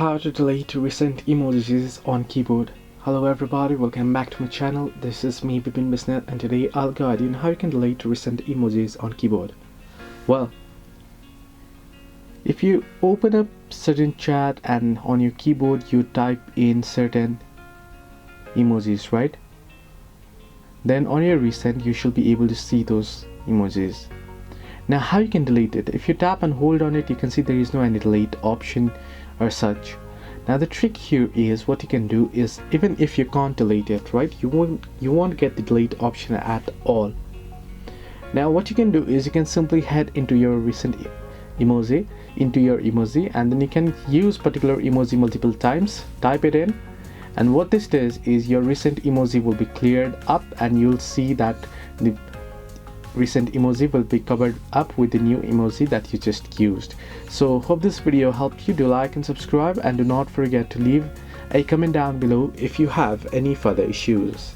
How to delete recent emojis on keyboard. Hello everybody, welcome back to my channel. This is me, Bipin Bisnet, and today I'll guide you on how you can delete recent emojis on keyboard. Well, if you open up certain chat and on your keyboard you type in certain emojis, right? Then on your recent you should be able to see those emojis. Now how you can delete it? If you tap and hold on it, you can see there is no any delete option or such. Now the trick here is what you can do is, even if you can't delete it, right, you won't get the delete option at all. Now what you can do is you can simply head into your recent emoji, and then you can use particular emoji multiple times, type it in, and what this does is your recent emoji will be cleared up and you'll see that the recent emoji will be covered up with the new emoji that you just used. So hope this video helped you. Do like and subscribe, and do not forget to leave a comment down below if you have any further issues.